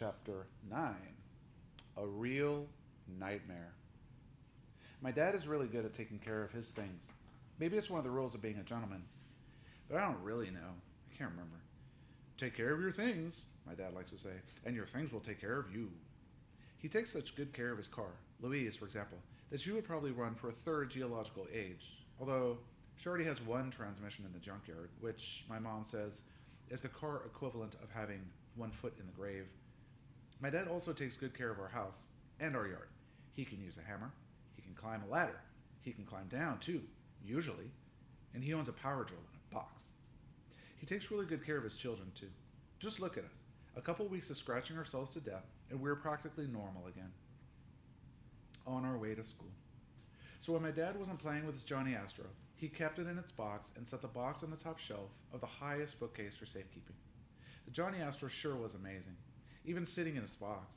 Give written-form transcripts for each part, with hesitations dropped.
Chapter 9 A Real Nightmare. My dad is really good at taking care of his things. Maybe it's one of the rules of being a gentleman. But I don't really know. I can't remember. Take care of your things, my dad likes to say, and your things will take care of you. He takes such good care of his car, Louise, for example, that she would probably run for a third geological age, although she already has one transmission in the junkyard, which my mom says is the car equivalent of having one foot in the grave. My dad also takes good care of our house and our yard. He can use a hammer. He can climb a ladder. He can climb down, too, usually. And he owns a power drill in a box. He takes really good care of his children, too. Just look at us. A couple weeks of scratching ourselves to death, and we're practically normal again. On our way to school. So when my dad wasn't playing with his Johnny Astro, he kept it in its box and set the box on the top shelf of the highest bookcase for safekeeping. The Johnny Astro sure was amazing, even sitting in its box.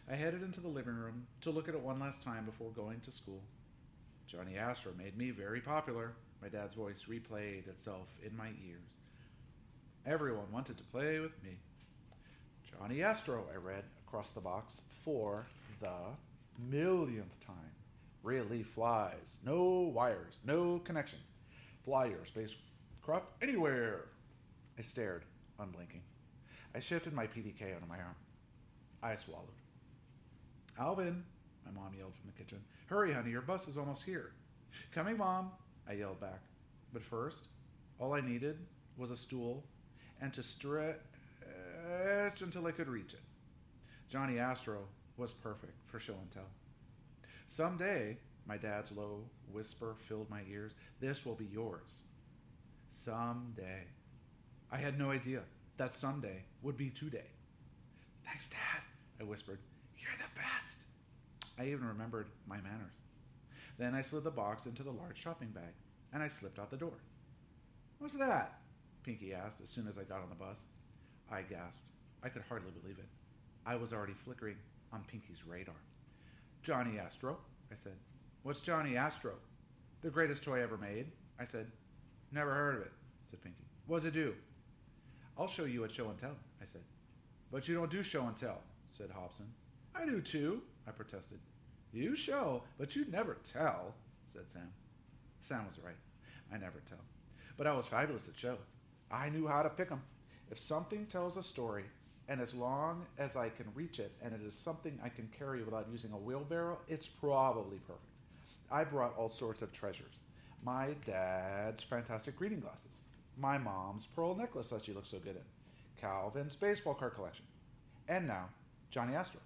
I headed into the living room to look at it one last time before going to school. Johnny Astro made me very popular. My dad's voice replayed itself in my ears. Everyone wanted to play with me. Johnny Astro, I read across the box for the millionth time. Really flies. No wires. No connections. Fly your spacecraft anywhere. I stared, unblinking. I shifted my PDK onto my arm. I swallowed. Alvin, my mom yelled from the kitchen. Hurry, honey, your bus is almost here. Coming, Mom, I yelled back. But first, all I needed was a stool and to stretch until I could reach it. Johnny Astro was perfect for show and tell. Someday, my dad's low whisper filled my ears, this will be yours. Someday. I had no idea that someday would be today. Thanks, Dad, I whispered. You're the best. I even remembered my manners. Then I slid the box into the large shopping bag, and I slipped out the door. What's that? Pinky asked as soon as I got on the bus. I gasped. I could hardly believe it. I was already flickering on Pinky's radar. Johnny Astro, I said. What's Johnny Astro? The greatest toy ever made, I said. Never heard of it, said Pinky. What's it do? I'll show you at show and tell, I said. But you don't do show and tell, said Hobson. I do too, I protested. You show, but you never tell, said Sam. Sam was right. I never tell. But I was fabulous at show. I knew how to pick 'em. If something tells a story, and as long as I can reach it, and it is something I can carry without using a wheelbarrow, it's probably perfect. I brought all sorts of treasures. My dad's fantastic reading glasses. My mom's pearl necklace that she looks so good in. Calvin's baseball card collection. And now, Johnny Astro.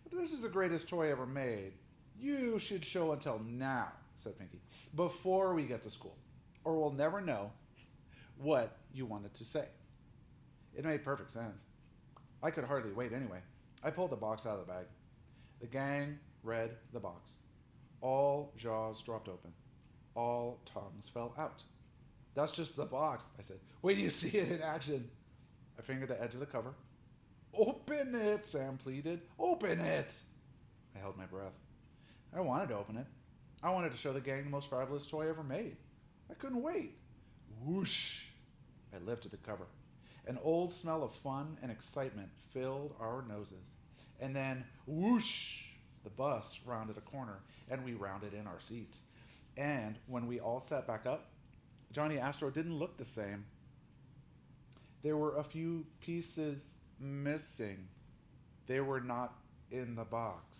If this is the greatest toy ever made, you should show and tell now, said Pinky, before we get to school, or we'll never know what you wanted to say. It made perfect sense. I could hardly wait anyway. I pulled the box out of the bag. The gang read the box. All jaws dropped open. All tongues fell out. That's just the box, I said. Wait till you see it in action. I fingered the edge of the cover. Open it, Sam pleaded. Open it! I held my breath. I wanted to open it. I wanted to show the gang the most fabulous toy ever made. I couldn't wait. Whoosh! I lifted the cover. An old smell of fun and excitement filled our noses. And then, whoosh! The bus rounded a corner, and we rounded in our seats. And when we all sat back up, Johnny Astro didn't look the same. There were a few pieces missing. They were not in the box.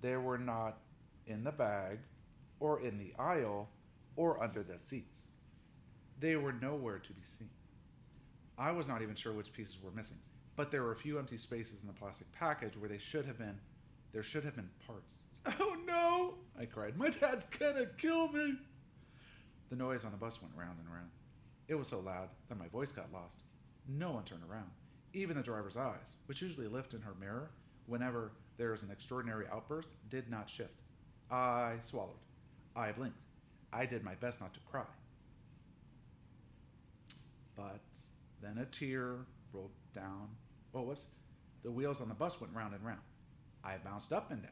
They were not in the bag, or in the aisle, or under the seats. They were nowhere to be seen. I was not even sure which pieces were missing, but there were a few empty spaces in the plastic package where there should have been parts. Oh no, I cried. My dad's gonna kill me. The noise on the bus went round and round. It was so loud that my voice got lost. No one turned around. Even the driver's eyes, which usually lift in her mirror whenever there is an extraordinary outburst, did not shift. I swallowed. I blinked. I did my best not to cry. But then a tear rolled down. The wheels on the bus went round and round. I bounced up and down.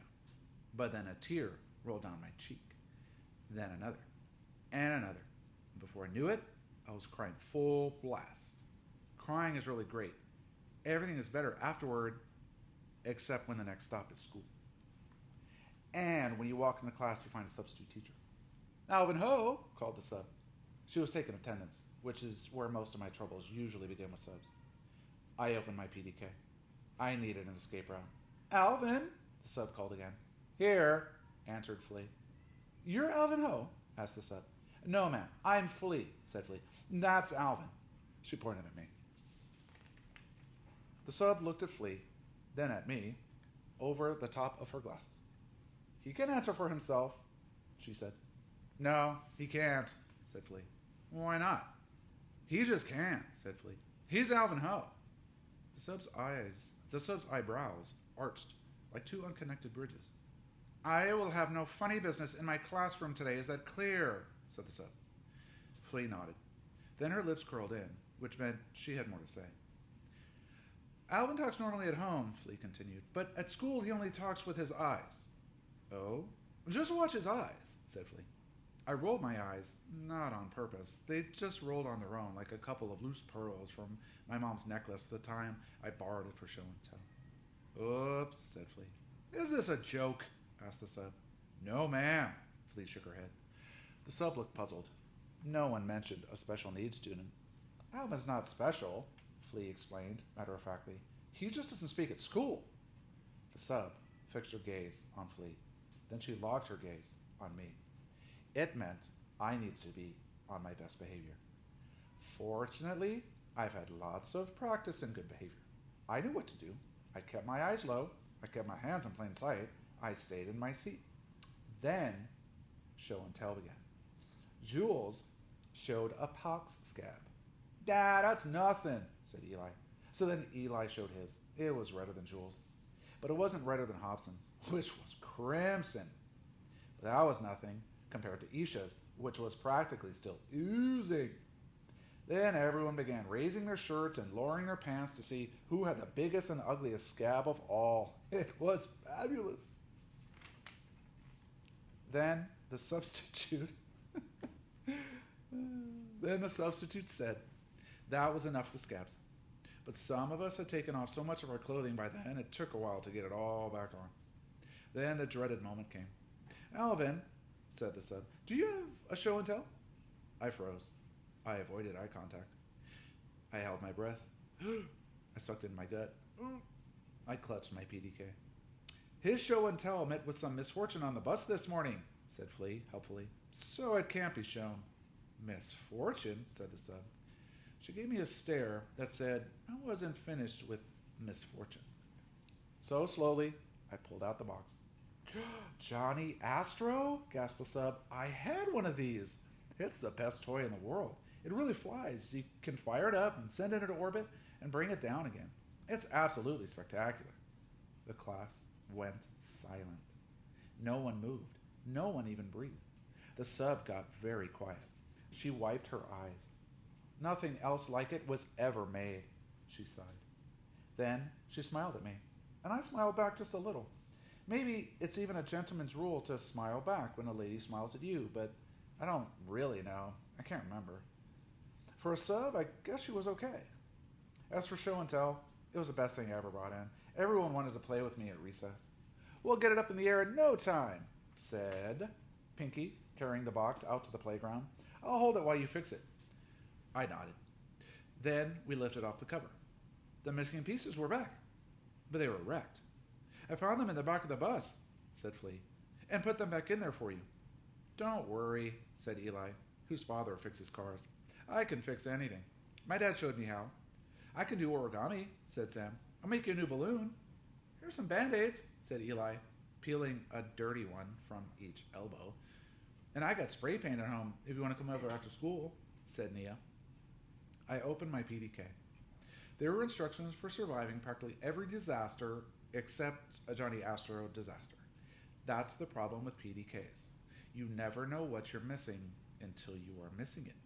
But then a tear rolled down my cheek. Then another. And another. Before I knew it, I was crying full blast. Crying is really great, Everything is better afterward, except when the next stop is school. And when you walk into class, you find a substitute teacher. Alvin Ho, called the sub. She was taking attendance, which is where most of my troubles usually begin with subs. I opened my PDK. I needed an escape route. Alvin, the sub called again. Here, answered Flea. You're Alvin Ho? Asked the sub. No, ma'am, I'm Flea, said Flea. That's Alvin. She pointed at me. The sub looked at Flea, then at me, over the top of her glasses. He can answer for himself, she said. No, he can't, said Flea. Why not? He just can't, said Flea. He's Alvin Ho. The sub's eyebrows arched like two unconnected bridges. I will have no funny business in my classroom today. Is that clear? Said the sub. Flea nodded. Then her lips curled in, which meant she had more to say. Alvin talks normally at home, Flea continued, but at school he only talks with his eyes. Oh? Just watch his eyes, said Flea. I rolled my eyes, not on purpose. They just rolled on their own, like a couple of loose pearls from my mom's necklace the time I borrowed it for show and tell. Oops, said Flea. Is this a joke? Asked the sub. No, ma'am, Flea shook her head. The sub looked puzzled. No one mentioned a special needs student. Alvin's not special, Flea explained, matter-of-factly. He just doesn't speak at school. The sub fixed her gaze on Flea. Then she locked her gaze on me. It meant I needed to be on my best behavior. Fortunately, I've had lots of practice in good behavior. I knew what to do. I kept my eyes low. I kept my hands in plain sight. I stayed in my seat. Then, show and tell began. Jules showed a pox scab. Dad, that's nothing, said Eli. So then Eli showed his. It was redder than Jules. But it wasn't redder than Hobson's, which was crimson. But that was nothing compared to Isha's, which was practically still oozing. Then everyone began raising their shirts and lowering their pants to see who had the biggest and ugliest scab of all. It was fabulous. Then the substitute said that was enough for scabs. But some of us had taken off so much of our clothing by then, it took a while to get it all back on. Then the dreaded moment came. Alvin, said the sub, do you have a show and tell? I froze. I avoided eye contact. I held my breath. I sucked in my gut. I clutched my PDK. His show and tell met with some misfortune on the bus this morning, said Flea, helpfully. So it can't be shown. Misfortune, said the sub. She gave me a stare that said I wasn't finished with misfortune. So slowly, I pulled out the box. Johnny Astro? Gasped the sub. I had one of these. It's the best toy in the world. It really flies. You can fire it up and send it into orbit and bring it down again. It's absolutely spectacular. The class went silent. No one moved. No one even breathed. The sub got very quiet. She wiped her eyes. Nothing else like it was ever made, she sighed. Then she smiled at me, and I smiled back just a little. Maybe it's even a gentleman's rule to smile back when a lady smiles at you, but I don't really know. I can't remember. For a sub, I guess she was okay. As for show and tell, it was the best thing I ever brought in. Everyone wanted to play with me at recess. We'll get it up in the air in no time, said Pinky, carrying the box out to the playground. I'll hold it while you fix it. I nodded. Then we lifted off the cover. The missing pieces were back, but they were wrecked. I found them in the back of the bus, said Flea, and put them back in there for you. Don't worry, said Eli, whose father fixes cars. I can fix anything. My dad showed me how. I can do origami, said Sam. I'll make you a new balloon. Here's some Band-Aids, said Eli, peeling a dirty one from each elbow. And I got spray paint at home if you want to come over after school, said Nia. I opened my PDK. There were instructions for surviving practically every disaster except a Johnny Astro disaster. That's the problem with PDKs. You never know what you're missing until you are missing it.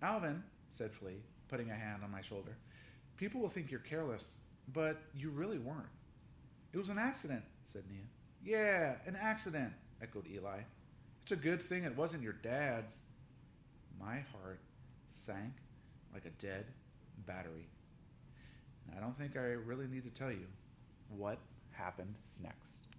Alvin, said Flea, putting a hand on my shoulder, people will think you're careless, but you really weren't. It was an accident, said Nia. Yeah, an accident, echoed Eli. It's a good thing it wasn't your dad's. My heart sank like a dead battery. And I don't don't think I really need to tell you what happened next.